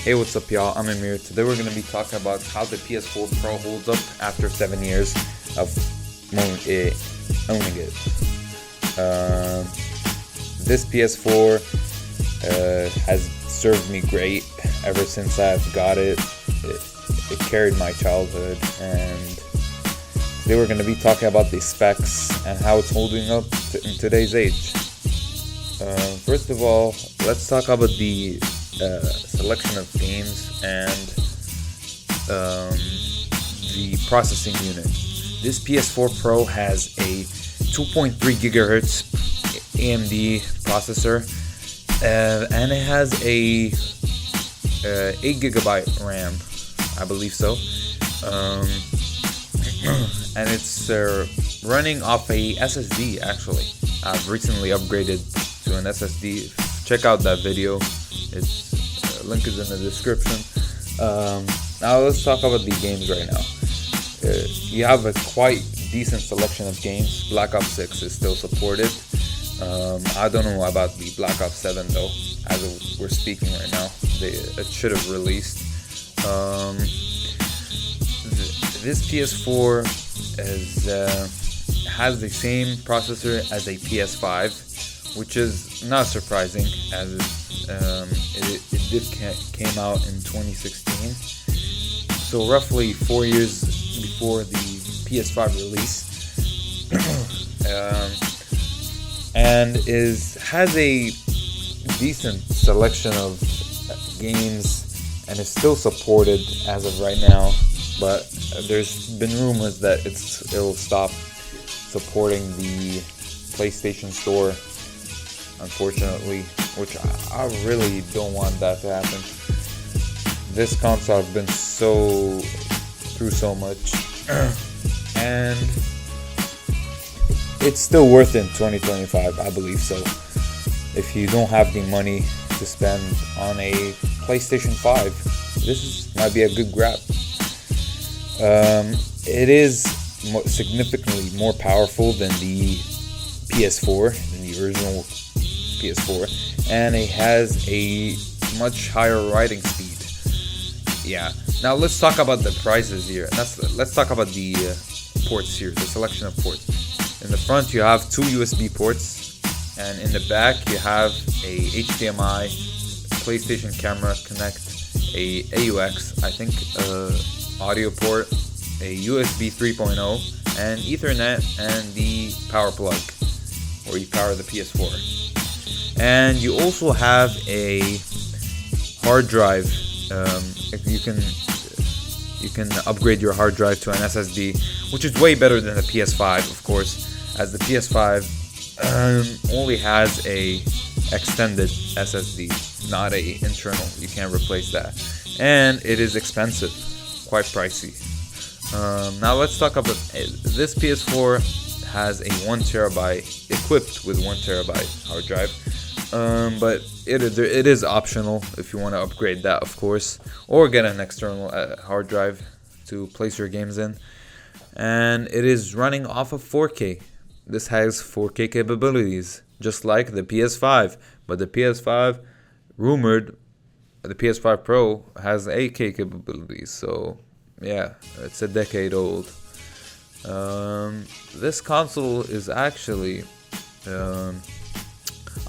Hey, what's up, y'all? I'm Amir. Today we're going to be talking about how the PS4 Pro holds up after 7 years of owning it. This PS4 has served me great ever since I've got it. It carried my childhood, and today we're going to be talking about the specs and how it's holding up in today's age. First of all, let's talk about the selection of games and the processing unit. This PS4 Pro has a 2.3 gigahertz AMD processor, and it has a 8 gigabyte RAM, I believe so. And it's running off a SSD. Actually, I've recently upgraded to an SSD. Check out that video. Its link is in the description. Now let's talk about the games right now. You have a quite decent selection of games. Black Ops 6 is still supported. I don't know about the Black Ops 7 though. As we're speaking right now, it should have released. This PS4 has the same processor as a PS5, which is not surprising, as it came out in 2016, so roughly 4 years before the PS5 release, and has a decent selection of games and is still supported as of right now. But there's been rumors that it'll stop supporting the PlayStation Store, unfortunately, which I really don't want that to happen. This console has been through so much, and it's still worth it in 2025, I believe so. If you don't have the money to spend on a PlayStation 5, this might be a good grab. It is significantly more powerful than the PS4, than the original PS4, and it has a much higher writing speed. Yeah. Now let's talk about the prices here. Let's talk about the ports here, the selection of ports. In the front you have 2 USB ports, and in the back you have a HDMI, PlayStation Camera Connect, a AUX, I think, audio port, a USB 3.0, and Ethernet, and the power plug where you power the PS4. And you also have a hard drive. You can upgrade your hard drive to an SSD, which is way better than the PS5, of course, as the PS5 only has a extended SSD, not a internal. You can't replace that, and it is expensive, quite pricey. Now let's talk about this PS4 has a 1 terabyte, equipped with 1 terabyte hard drive, but it is optional if you want to upgrade that, of course, or get an external hard drive to place your games in. And it is running off of 4K. This has 4K capabilities, just like the PS5, but the PS5 rumored, the PS5 Pro has 8K capabilities, so yeah, it's a decade old. This console is actually,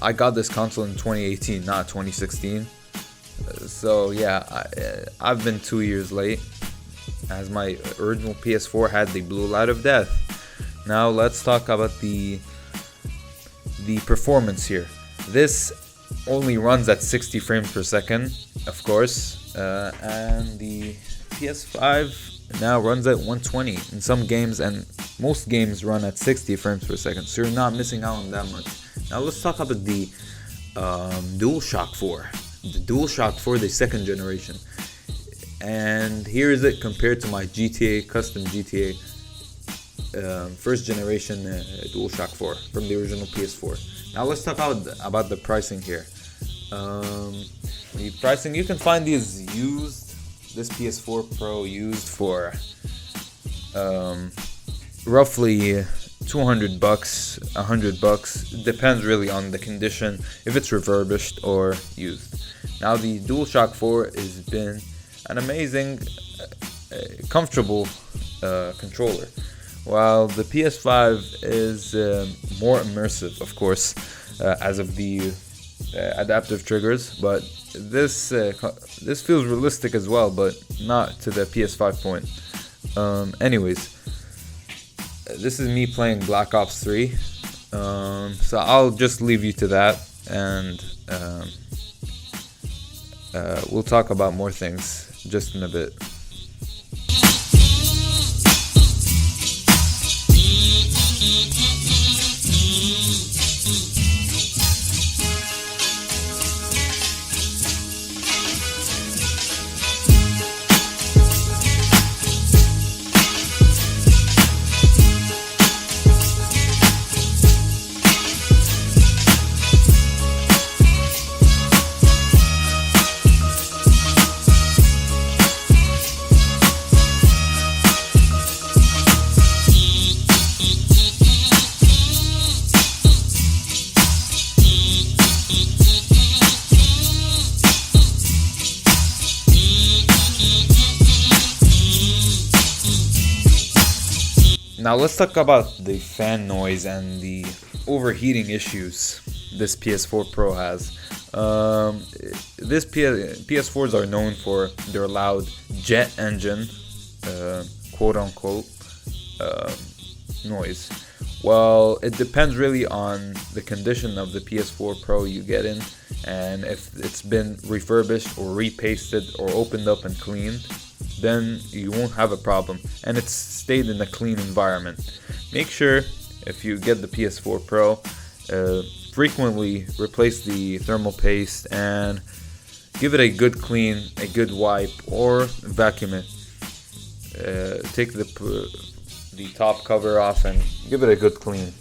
I got this console in 2018, not 2016. So yeah, I've been 2 years late, as my original PS4 had the blue light of death. Now let's talk about the performance here. This only runs at 60 frames per second, of course, and the PS5 now runs at 120 in some games, and most games run at 60 frames per second, so you're not missing out on that much. Now let's talk about the DualShock 4. The DualShock 4, the second generation. And here is it compared to my custom GTA first generation DualShock 4 from the original PS4. Now let's talk about the pricing here. The pricing, you can find these used. This PS4 Pro used for roughly $200, $100. It depends really on the condition, if it's refurbished or used. Now the DualShock 4 has been an amazing, comfortable controller, while the PS5 is more immersive, of course, as of the adaptive triggers. But this feels realistic as well, but not to the PS5 point. Anyways, this is me playing Black Ops 3, so I'll just leave you to that, and we'll talk about more things just in a bit. Now let's talk about the fan noise and the overheating issues this PS4 Pro has. PS4s are known for their loud jet engine, quote unquote, noise. Well, it depends really on the condition of the PS4 Pro you get in, and if it's been refurbished or repasted or opened up and cleaned, then you won't have a problem, and it's stayed in a clean environment. Make sure, if you get the PS4 Pro, frequently replace the thermal paste and give it a good clean, a good wipe, or vacuum it. Take the top cover off and give it a good clean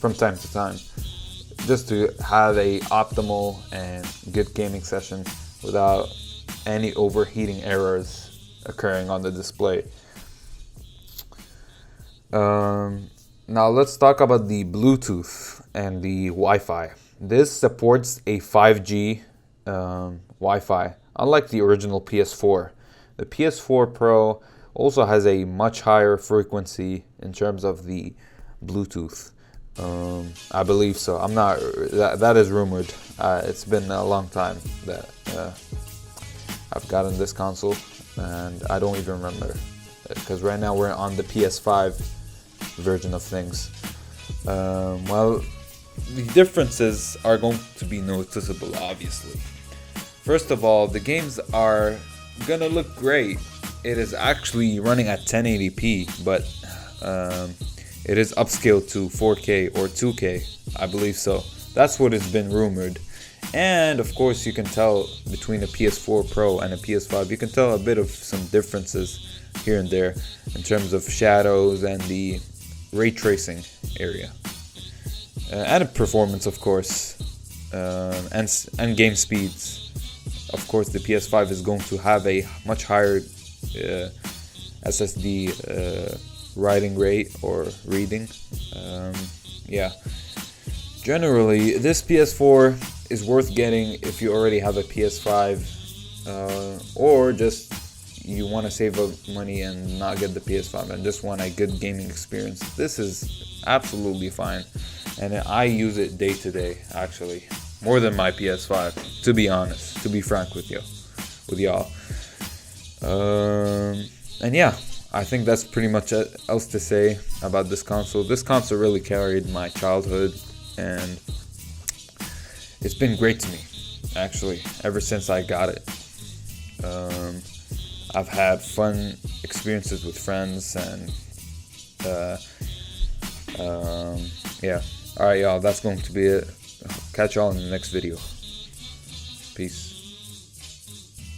from time to time, just to have a optimal and good gaming session without any overheating errors occurring on the display. Now let's talk about the Bluetooth and the Wi-Fi. This supports a 5G Wi-Fi, unlike the original PS4. The PS4 Pro also has a much higher frequency in terms of the Bluetooth. I believe so. I'm not. That is rumored. It's been a long time that I've gotten this console, and I don't even remember, because right now we're on the PS5 version of things. Well, the differences are going to be noticeable, obviously. First of all, the games are gonna look great. It is actually running at 1080p, but it is upscaled to 4K or 2K, I believe so. That's what has been rumored. And of course, you can tell between a PS4 Pro and a PS5, you can tell a bit of some differences here and there in terms of shadows and the ray tracing area, and performance, of course, and game speeds. Of course, the PS5 is going to have a much higher SSD writing rate or reading. Yeah. Generally, this PS4 is worth getting if you already have a PS5, or just you want to save up money and not get the PS5 and just want a good gaming experience. This is absolutely fine, and I use it day to day, actually, more than my PS5, to be honest, to be frank with y'all. And yeah, I think that's pretty much it else to say about this console. This console really carried my childhood, and it's been great to me, actually, ever since I got it. I've had fun experiences with friends, and yeah. Alright, y'all, that's going to be it. Catch y'all in the next video. Peace.